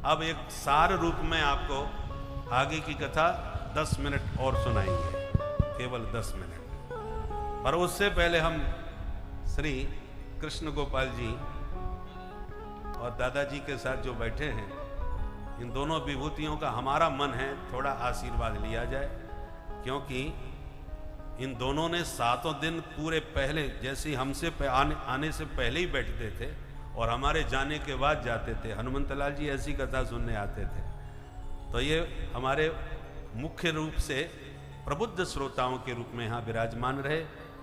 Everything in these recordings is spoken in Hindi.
अब एक सार रूप में आपको आगे की कथा 10 मिनट और सुनाएंगे, केवल 10 मिनट। पर उससे पहले हम श्री कृष्ण गोपाल जी और दादाजी के साथ जो बैठे हैं, इन दोनों विभूतियों का हमारा मन है थोड़ा आशीर्वाद लिया जाए, क्योंकि इन दोनों ने 7 दिन पूरे पहले, जैसे हमसे आने से पहले ही बैठते थे और हमारे जाने के बाद जाते थे। हनुमंतलाल जी ऐसी कथा सुनने आते थे। तो ये हमारे मुख्य रूप से प्रबुद्ध श्रोताओं के रूप में यहाँ विराजमान रहे।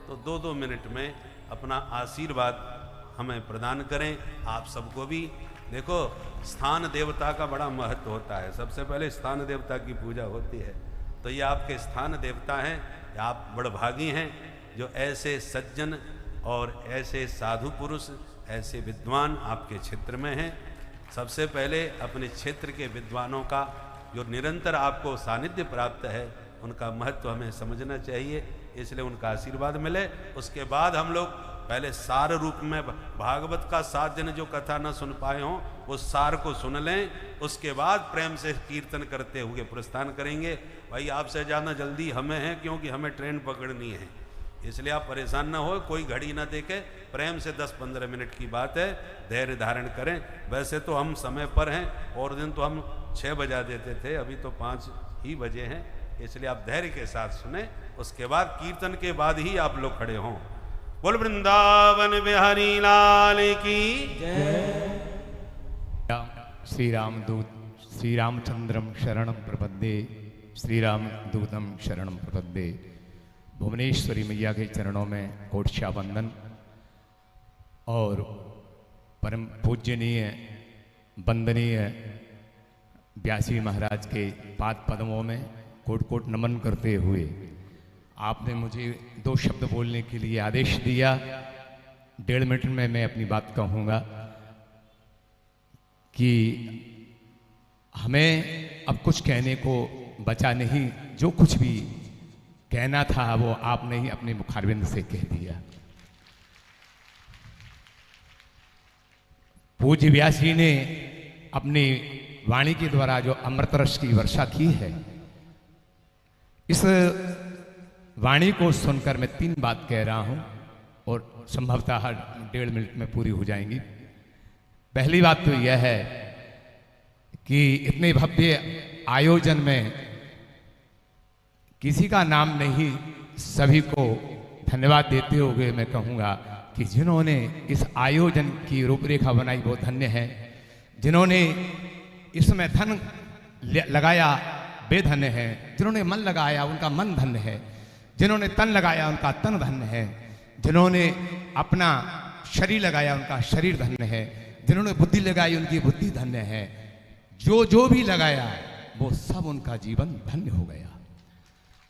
तो 2-2 मिनट में अपना आशीर्वाद हमें प्रदान करें। आप सबको भी देखो, स्थान देवता का बड़ा महत्व होता है। सबसे पहले स्थान देवता की पूजा होती है। तो ये आपके स्थान देवता हैं। आप बड़भागी हैं जो ऐसे सज्जन और ऐसे साधु पुरुष, ऐसे विद्वान आपके क्षेत्र में हैं। सबसे पहले अपने क्षेत्र के विद्वानों का जो निरंतर आपको सानिध्य प्राप्त है, उनका महत्व हमें समझना चाहिए, इसलिए उनका आशीर्वाद मिले। उसके बाद हम लोग पहले सार रूप में भागवत का 7 दिन जो कथा न सुन पाए हों, उस सार को सुन लें। उसके बाद प्रेम से कीर्तन करते हुए प्रस्थान करेंगे। भाई आपसे ज़्यादा जल्दी हमें है, क्योंकि हमें ट्रेन पकड़नी है, इसलिए आप परेशान ना हो, कोई घड़ी ना देखे। प्रेम से 10-15 मिनट की बात है, धैर्य धारण करें। वैसे तो हम समय पर हैं, और दिन तो हम 6 बजा देते थे, अभी तो 5 ही बजे हैं, इसलिए आप धैर्य के साथ सुने। उसके बाद कीर्तन के बाद ही आप लोग खड़े हों। बोल वृंदावन बिहारी लाल की जय। श्री रामदूत श्री रामचंद्रम शरणम प्रपद्ये, श्री रामदूतम शरणम प्रपद्ये। भुवनेश्वरी मैया के चरणों में कोटशा वंदन और परम पूज्यनीय वंदनीय व्यासी महाराज के पाद पद्मों में कोट कोट नमन करते हुए आपने मुझे 2 शब्द बोलने के लिए आदेश दिया। 1.5 मिनट में मैं अपनी बात कहूँगा कि हमें अब कुछ कहने को बचा नहीं। जो कुछ भी कहना था वो आपने ही अपने मुखारविंद से कह दिया। पूज्य व्यासी ने अपनी वाणी के द्वारा जो अमृत रस की वर्षा की है, इस वाणी को सुनकर मैं 3 बात कह रहा हूं और संभवतः 1.5 मिनट में पूरी हो जाएंगी। पहली बात तो यह है कि इतने भव्य आयोजन में किसी का नाम नहीं, सभी को धन्यवाद देते हुए मैं कहूँगा कि जिन्होंने इस आयोजन की रूपरेखा बनाई वो धन्य है। जिन्होंने इसमें धन लगाया वे धन्य है। जिन्होंने मन लगाया उनका मन धन्य है। जिन्होंने तन लगाया उनका तन धन्य है। जिन्होंने अपना शरीर लगाया उनका शरीर धन्य है। जिन्होंने बुद्धि लगाई उनकी बुद्धि धन्य है। जो जो भी लगाया वो सब उनका जीवन धन्य हो गया।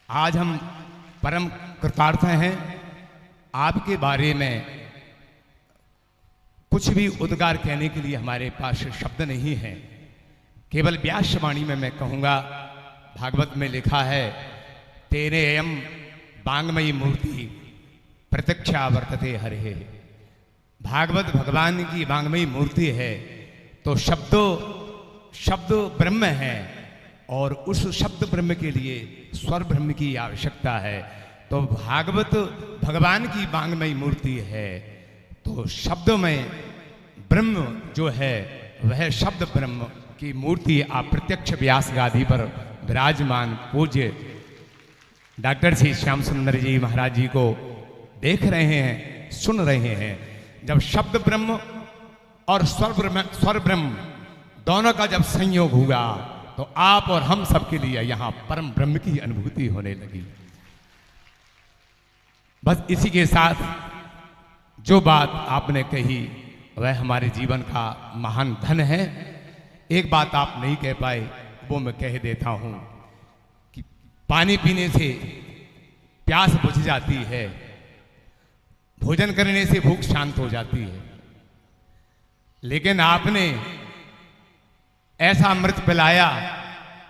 आज हम परम कृतार्थ हैं। आपके बारे में कुछ भी उद्गार कहने के लिए हमारे पास शब्द नहीं है। केवल व्यास वाणी में मैं कहूँगा, भागवत में लिखा है, तेरे अयम वांगमयी मूर्ति प्रत्यक्षा वर्तते हरे। भागवत भगवान की वांगमयी मूर्ति है। तो शब्द ब्रह्म है और उस शब्द ब्रह्म के लिए स्वर ब्रह्म की आवश्यकता है। तो भागवत भगवान की वांगमयी मूर्ति है। तो शब्द में ब्रह्म जो है वह शब्द ब्रह्म की मूर्ति आप प्रत्यक्ष व्यास गादी पर विराजमान पूज्य डॉक्टर श्री श्याम सुंदर जी महाराज जी को देख रहे हैं, सुन रहे हैं। जब शब्द ब्रह्म और स्वर ब्रह्म दोनों का जब संयोग हुआ तो आप और हम सबके लिए यहाँ परम ब्रह्म की अनुभूति होने लगी। बस इसी के साथ जो बात आपने कही वह हमारे जीवन का महान धन है। एक बात आप नहीं कह पाए, वो मैं कह देता हूं कि पानी पीने से प्यास बुझ जाती है, भोजन करने से भूख शांत हो जाती है, लेकिन आपने ऐसा अमृत पिलाया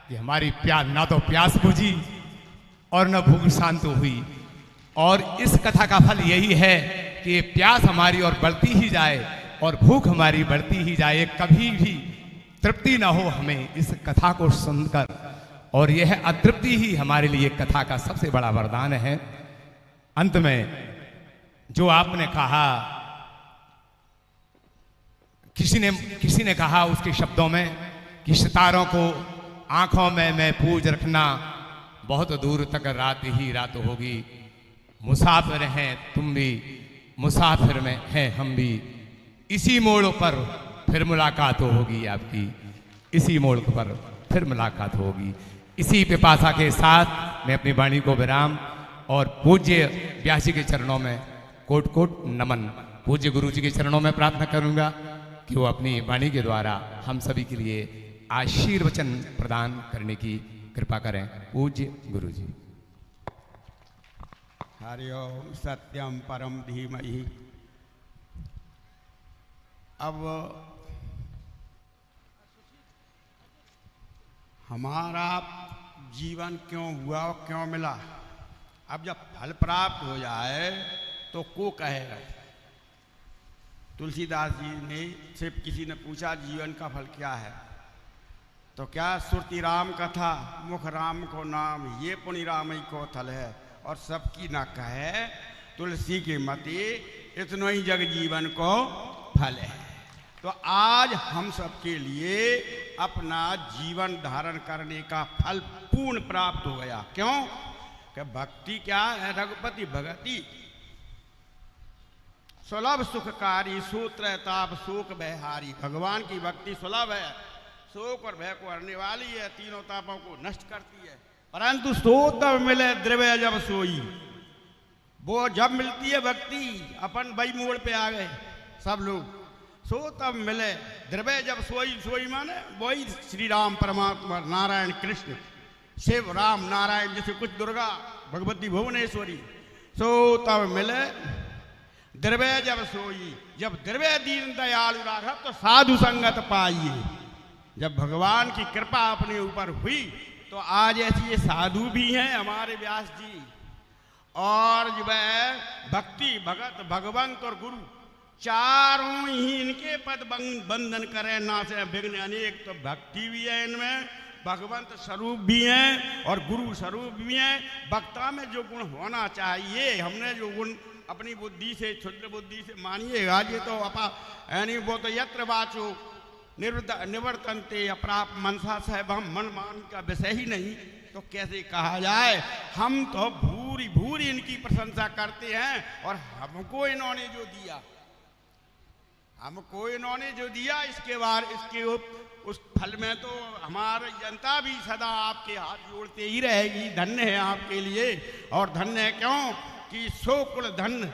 कि हमारी प्यास ना तो प्यास बुझी और न भूख शांत हुई। और इस कथा का फल यही है कि प्यास हमारी और बढ़ती ही जाए और भूख हमारी बढ़ती ही जाए। कभी भी तृप्ति ना हो हमें इस कथा को सुनकर, और यह अतृप्ति ही हमारे लिए कथा का सबसे बड़ा वरदान है। अंत में जो आपने कहा, किसी ने कहा उसके शब्दों में कि सितारों को आंखों में मैं पूज रखना, बहुत दूर तक रात ही रात होगी। मुसाफिर हैं तुम भी, मुसाफिर में हैं हम भी, इसी मोड़ पर फिर मुलाकात होगी आपकी, इसी मोड़ पर फिर मुलाकात होगी। इसी पिपासा के साथ मैं अपनी वाणी को विराम और पूज्य व्यास जी के चरणों में कोट कोट नमन, पूज्य गुरु जी के चरणों में प्रार्थना करूंगा कि वो अपनी वाणी के द्वारा हम सभी के लिए आशीर्वचन प्रदान करने की कृपा करें। पूज्य गुरु जी। हरि ओम सत्यम परम धीमहि। अब हमारा जीवन क्यों हुआ और क्यों मिला? अब जब फल प्राप्त हो जाए तो को कहेगा? तुलसीदास जी ने से किसी ने पूछा जीवन का फल क्या है, तो क्या सुरति राम कथा मुख राम को नाम, ये पुण्य राम ही को थल है। और सबकी ना कहे तुलसी की मति, इतना ही जग जीवन को फल है। तो आज हम सबके लिए अपना जीवन धारण करने का फल पूर्ण प्राप्त हो गया। क्यों? कि भक्ति क्या है? रघुपति भगति सुलभ सुखकारी, सूत्रताप शोक भयहारी। भगवान की भक्ति सुलभ है, शोक और भय को हरने वाली है, तीनों तापों को नष्ट करती है। परंतु सो तब मिले द्रव्य जब सोई, वो जब मिलती है भक्ति, अपन वही मोड़ पे आ गए सब लोग। सो तब मिले द्रव्य जब सोई, सोई माने वही श्री राम परमात्मा, नारायण कृष्ण, शिव राम नारायण, जैसे कुछ दुर्गा भगवती भुवनेश्वरी। सो तब मिले द्रव्य जब सोई, जब द्रव्य दीन दयालु राघव तो साधु संगत पाइए। जब भगवान की कृपा अपने ऊपर हुई तो आज ऐसी ये साधु भी हैं हमारे व्यास जी, और जो है भक्ति भगत भगवंत और गुरु चारों ही इनके पद बंधन करें ना से विघ्न अनेक। तो भक्ति भी है इनमें, भगवंत स्वरूप भी हैं और गुरु स्वरूप भी हैं। वक्ता में जो गुण होना चाहिए, हमने जो गुण अपनी बुद्धि से, क्षुद्र बुद्धि से मानिएगा, ये तो यानी वो तो यत्र वाचो निवर्तनते अप्राप मनसा साहब, हम मन मान का विषय ही नहीं, तो कैसे कहा जाए? हम तो भूरी भूरी इनकी प्रशंसा करते हैं। और हमको इन्होंने जो दिया, हमको इन्होंने जो दिया, इसके बाद इसके उस फल में तो हमारी जनता भी सदा आपके हाथ जोड़ते ही रहेगी। धन्य है आपके लिए। और धन्य है क्यों? कि सो कुल धन्य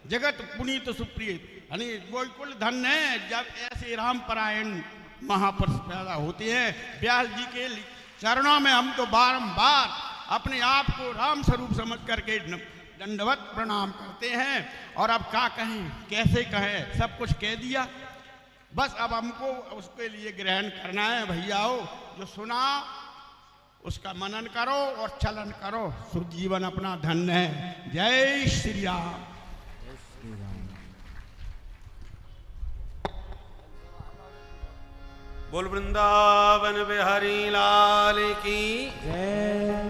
जगत पुनीत सुप्रिय, यानी वो कुल धन्य है जब ऐसे राम परायण महापुरुष पैदा होते हैं। व्यास जी के चरणों में हम तो बारंबार अपने आप को राम स्वरूप समझ करके दंडवत प्रणाम करते हैं। और अब क्या कहें, कैसे कहें, सब कुछ कह दिया। बस अब हमको उसके लिए ग्रहण करना है। भैयाओ, जो सुना उसका मनन करो और चलन करो, शुद्ध जीवन अपना धन्य है। जय श्री राम। बोल वृंदावन बिहारी लाल की जय,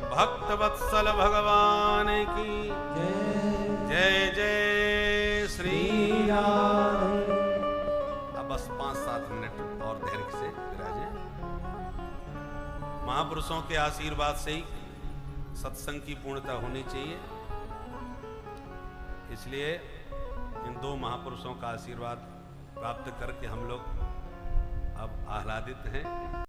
भक्त वत्सल भगवान की जय जय श्री राम। अब बस 5-7 मिनट और धैर्य से विराजे। महापुरुषों के आशीर्वाद से ही सत्संग की पूर्णता होनी चाहिए। इसलिए इन 2 महापुरुषों का आशीर्वाद प्राप्त करके हम लोग अब आह्लादित हैं।